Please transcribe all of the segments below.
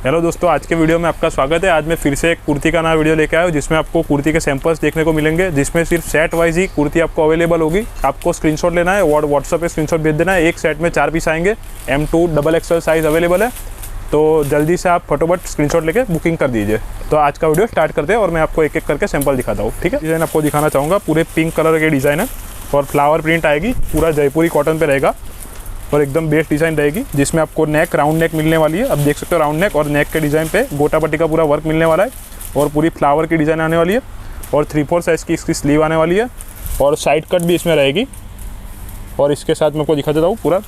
Hello दोस्तों, आज के वीडियो में आपका स्वागत है। आज मैं फिर से एक कुर्ती का नया वीडियो लेके आया हूँ जिसमें आपको कुर्ती के सैंपल्स देखने को मिलेंगे, जिसमें सिर्फ सेट वाइज ही कुर्ती आपको अवेलेबल होगी। आपको स्क्रीनशॉट लेना है और व्हाट्सएप पे स्क्रीनशॉट भेज देना है। एक सेट में 4 पीस आएंगे। M2 XXL साइज़ अवेलेबल है, तो जल्दी से आप फटोफट स्क्रीनशॉट लेके बुकिंग कर दीजिए। तो आज का वीडियो स्टार्ट करते हैं और मैं आपको एक एक करके सैंपल दिखाता हूँ। ठीक है, डिज़ाइन आपको दिखाना चाहूँगा। पूरे पिंक कलर के डिज़ाइन है और फ्लावर प्रिंट आएगी, पूरा जयपुरी कॉटन पे रहेगा और एकदम बेस्ट डिज़ाइन रहेगी, जिसमें आपको नेक राउंड नेक मिलने वाली है। अब देख सकते हो राउंड नेक और नेक के डिज़ाइन पे गोटा पट्टी का पूरा वर्क मिलने वाला है और पूरी फ्लावर की डिज़ाइन आने वाली है और 3/4 साइज़ की इसकी स्लीव आने वाली है और साइड कट भी इसमें रहेगी। और इसके साथ मैं आपको दिखा देता हूँ, पूरा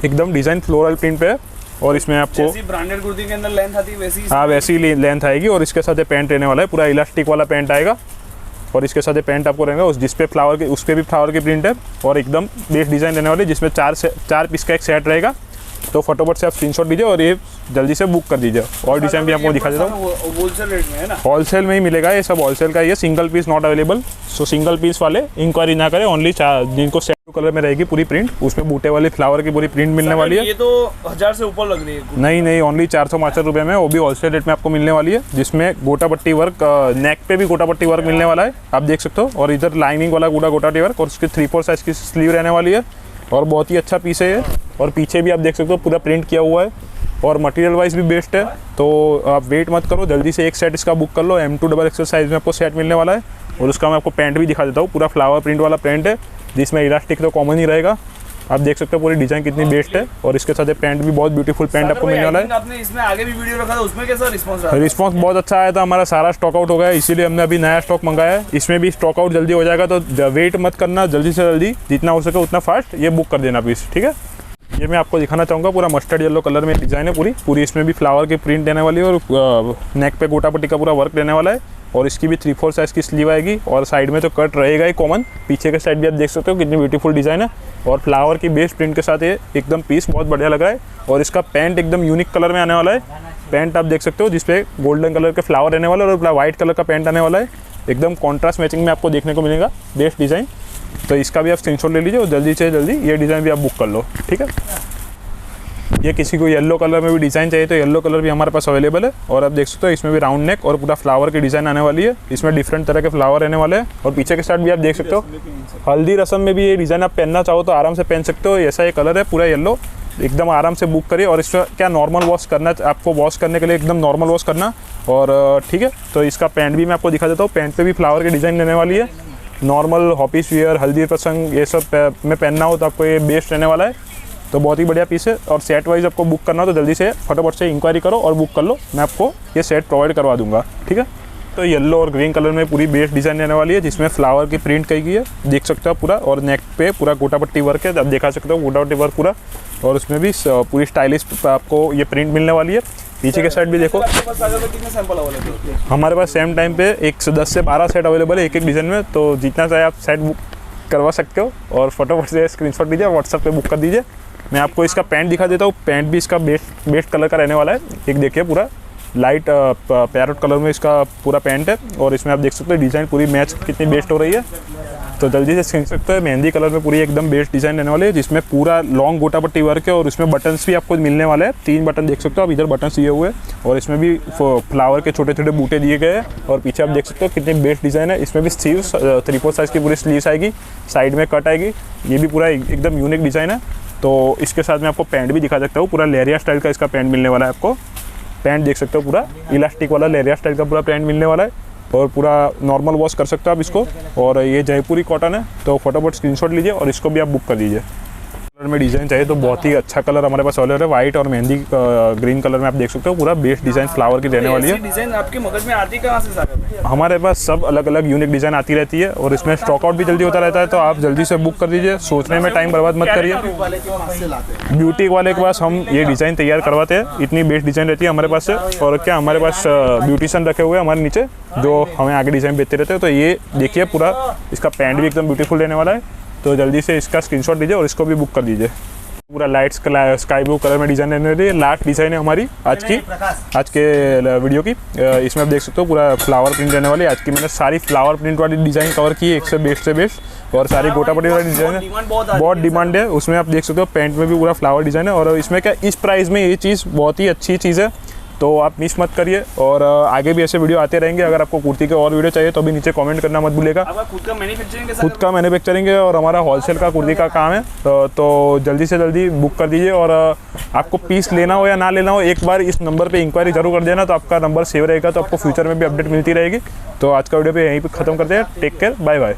एकदम डिज़ाइन फ्लोरल प्रिंट पे है और इसमें आपको जैसी ब्रांडेड कुर्ती के अंदर लेंथ आती है वैसी वैसी लेंथ आएगी। और इसके साथ पैंट रहने वाला है, पूरा इलास्टिक वाला पैंट आएगा और इसके साथ पैंट आपको रहेगा उस जिस पे फ्लावर के उस पर भी फ्लावर की प्रिंट है और एकदम बेस्ट डिज़ाइन रहने वाली है, जिसमें 4 पीस का एक सेट रहेगा। तो फटाफट से आप स्क्रीनशॉट दीजिए और ये जल्दी से बुक कर दीजिए। और डिज़ाइन भी आपको दिखा देता हूँ। होलसेल रेट में है ना? होलसेल में ही मिलेगा, ये सब होलसेल का ही है। Single piece not available. So single piece वाले इंक्वायरी ना करें। ओनली जिनको सेट कलर में रहेगी पूरी प्रिंट, उसमें बूटे वाली फ्लावर की पूरी प्रिंट मिलने वाली है। ये तो 1000 से ऊपर लग रही है। नहीं, ओनली 465 रुपये में, वो भी होलसेल रेट में आपको मिलने वाली है, जिसमें गोटा पट्टी वर्क, नेक पे भी गोटा पट्टी वर्क मिलने वाला है, आप देख सकते हो। और इधर लाइनिंग वाला गोटा पट्टी वर्क और उसकी 3/4 साइज़ की स्लीव रहने वाली है और बहुत ही अच्छा पीस है ये। और पीछे भी आप देख सकते हो पूरा प्रिंट किया हुआ है और मटेरियल वाइज भी बेस्ट है। तो आप वेट मत करो, जल्दी से एक सेट इसका बुक कर लो। M2 XXL साइज़ में आपको सेट मिलने वाला है और उसका मैं आपको पैंट भी दिखा देता हूँ। पूरा फ्लावर प्रिंट वाला पैंट है, जिसमें इलास्टिक तो कॉमन ही रहेगा। आप देख सकते हो पूरी डिज़ाइन कितनी बेस्ट है और इसके साथ पैंट भी बहुत ब्यूटीफुल पैंट आपको मिलने वाला है। आपने इसमें आगे भी वीडियो रखा था, उसमें कैसा रिस्पांस रहा? रिस्पांस बहुत अच्छा आया था। हमारा सारा स्टॉक आउट हो गया, इसीलिए हमने अभी नया स्टॉक मंगाया है। इसमें भी स्टॉक आउट जल्दी हो जाएगा, तो वेट मत करना, जल्दी से जल्दी जितना हो सके उतना फास्ट ये बुक कर देना प्लीज़। ठीक है, ये मैं आपको दिखाना चाहूँगा। पूरा मस्टर्ड येलो कलर में डिज़ाइन है पूरी इसमें भी फ्लावर की प्रिंट देने वाली है और नेक पे गोटा पट्टी का पूरा वर्क देने वाला है और इसकी भी 3/4 साइज़ की स्लीव आएगी और साइड में तो कट रहेगा ही कॉमन। पीछे के साइड भी आप देख सकते हो कितनी ब्यूटीफुल डिज़ाइन है और फ्लावर की बेस्ट प्रिंट के साथ ये एकदम पीस बहुत बढ़िया लग रहा है। और इसका पैंट एकदम यूनिक कलर में आने वाला है। पैंट आप देख सकते हो जिसपे गोल्डन कलर के फ्लावर रहने वाला है और व्हाइट कलर का पैंट आने वाला है। एकदम कॉन्ट्रास्ट मैचिंग में आपको देखने को मिलेगा बेस्ट डिज़ाइन। तो इसका भी आप स्क्रीनशॉट ले लीजिए और जल्दी से जल्दी ये डिज़ाइन भी आप बुक कर लो। ठीक है, ये किसी को येलो कलर में भी डिज़ाइन चाहिए तो येलो कलर भी हमारे पास अवेलेबल है। और आप देख सकते हो इसमें भी राउंड नेक और पूरा फ्लावर की डिज़ाइन आने वाली है। इसमें डिफरेंट तरह के फ्लावर रहने वाले हैं और पीछे के साइड भी आप देख सकते हो। हल्दी रस्म में भी ये डिज़ाइन आप पहनना चाहो तो आराम से पहन सकते हो। ऐसा ये कलर है पूरा येलो, एकदम आराम से बुक करिए। और इसका क्या नॉर्मल वॉश करना, आपको वॉश करने के लिए एकदम नॉर्मल वॉश करना। और ठीक है, तो इसका पैंट भी मैं आपको दिखा देता हूँ। पैंट पे भी फ्लावर की डिज़ाइन रहने वाली है। नॉर्मल ऑफिस वियर, हल्दी प्रसंग ये सब में पहनना हो तो आपको ये बेस्ट रहने वाला है। तो बहुत ही बढ़िया पीस है और सेट वाइज आपको बुक करना हो तो जल्दी से फटाफट से इंक्वायरी करो और बुक कर लो। मैं आपको ये सेट प्रोवाइड करवा दूंगा। ठीक है, तो येलो और ग्रीन कलर में पूरी बेस्ट डिज़ाइन रहने वाली है, जिसमें फ्लावर की प्रिंट की गई है, देख सकते हो पूरा। और नेक पे पूरा गोटा पट्टी वर्क है, आप दिखा सकते हो गोटा पट्टी वर्क पूरा। और उसमें भी पूरी स्टाइलिश आपको ये प्रिंट मिलने वाली है। पीछे के साइड भी देखो, कितने सैंपल अवेलेबल है हमारे पास सेम टाइम पे 10 से 12 सेट अवेलेबल है एक डिज़ाइन में। तो जितना चाहे आप सेट बुक करवा सकते हो और फटाफट से स्क्रीनशॉट दीजिए, व्हाट्सएप पे बुक कर दीजिए। मैं आपको इसका पैंट दिखा देता हूँ। पैंट भी इसका बेस्ट कलर का रहने वाला है। एक देखिए पूरा लाइट पैरोट कलर में इसका पूरा पैंट है और इसमें आप देख सकते हो डिज़ाइन पूरी मैच कितनी बेस्ट हो रही है। तो जल्दी से सीख सकते हैं। मेहंदी कलर में पूरी एकदम बेस्ट डिज़ाइन रहने वाली है, जिसमें पूरा लॉन्ग गोटा पट्टी वर्क है और उसमें बटन्स भी आपको मिलने वाले हैं। 3 बटन देख सकते हो आप, इधर बटन दिए हुए हैं और इसमें भी फ्लावर के छोटे छोटे बूटे दिए गए हैं। और पीछे आप देख सकते हो कितनी बेस्ट डिज़ाइन है। इसमें भी स्लीव्स 3/4 साइज़ की पूरी स्लीव्स आएगी, साइड में कट आएगी। ये भी पूरा एकदम यूनिक डिज़ाइन है। तो इसके साथ मैं आपको पैंट भी दिखा सकता हूँ। पूरा लेरिया स्टाइल का इसका पैंट मिलने वाला है आपको। पैंट देख सकते हो पूरा इलास्टिक वाला लेरिया स्टाइल का पूरा पैंट मिलने वाला है और पूरा नॉर्मल वॉश कर सकते हो आप इसको। और ये जयपुरी कॉटन है, तो फटाफट स्क्रीनशॉट लीजिए और इसको भी आप बुक कर दीजिए। कलर में डिज़ाइन चाहिए तो बहुत ही अच्छा कलर हमारे पास अवेलेबल है। वाइट और मेहंदी ग्रीन कलर में आप देख सकते हो पूरा बेस्ट डिज़ाइन फ्लावर की रहने वाली है। डिज़ाइन आपके मगज में आती कहाँ से सारे? हमारे पास सब अलग अलग यूनिक डिज़ाइन आती रहती है और इसमें स्टॉक आउट भी जल्दी होता रहता है। तो आप जल्दी से बुक कर दीजिए, सोचने में टाइम बर्बाद मत करिए। ब्यूटी वाले के पास हम ये डिज़ाइन तैयार करवाते हैं, इतनी बेस्ट डिज़ाइन रहती है हमारे पास से। और क्या हमारे पास ब्यूटिशियन रखे हुए हैं हमारे नीचे, जो हमें आगे डिज़ाइन बेचते रहते हैं। तो ये देखिए पूरा इसका पैंट भी एकदम ब्यूटीफुल रहने वाला है। तो जल्दी से इसका स्क्रीनशॉट लीजिए और इसको भी बुक कर दीजिए। पूरा लाइट स्काई ब्लू कलर में डिज़ाइन रहने वाली है। लास्ट डिज़ाइन है हमारी आज के वीडियो की। इसमें आप देख सकते हो पूरा फ्लावर प्रिंट रहने वाली है। आज की मैंने सारी फ्लावर प्रिंट वाली डिज़ाइन कवर की है, एक से बेस्ट और सारी गोटा पट्टी वाली डिज़ाइन है। बहुत डिमांड है उसमें। आप देख सकते हो पैंट में भी पूरा फ्लावर डिज़ाइन है। और इसमें क्या इस प्राइस में ये चीज़ बहुत ही अच्छी चीज़ है तो आप मिस मत करिए। और आगे भी ऐसे वीडियो आते रहेंगे। अगर आपको कुर्ती के और वीडियो चाहिए तो भी नीचे कमेंट करना मत भूलिएगा। आपका खुद का मैन्युफैक्चरिंग खुद का मैन्युफैक्चरिंग है और हमारा होलसेल का कुर्ती का काम है। तो जल्दी से जल्दी बुक कर दीजिए। और आपको पीस लेना हो या ना लेना हो, एक बार इस नंबर पे इंक्वायरी जरूर कर देना, तो आपका नंबर सेव रहेगा, तो आपको फ्यूचर में भी अपडेट मिलती रहेगी। तो आज का वीडियो पे यहीं पे ख़त्म करते हैं। Take care, bye bye.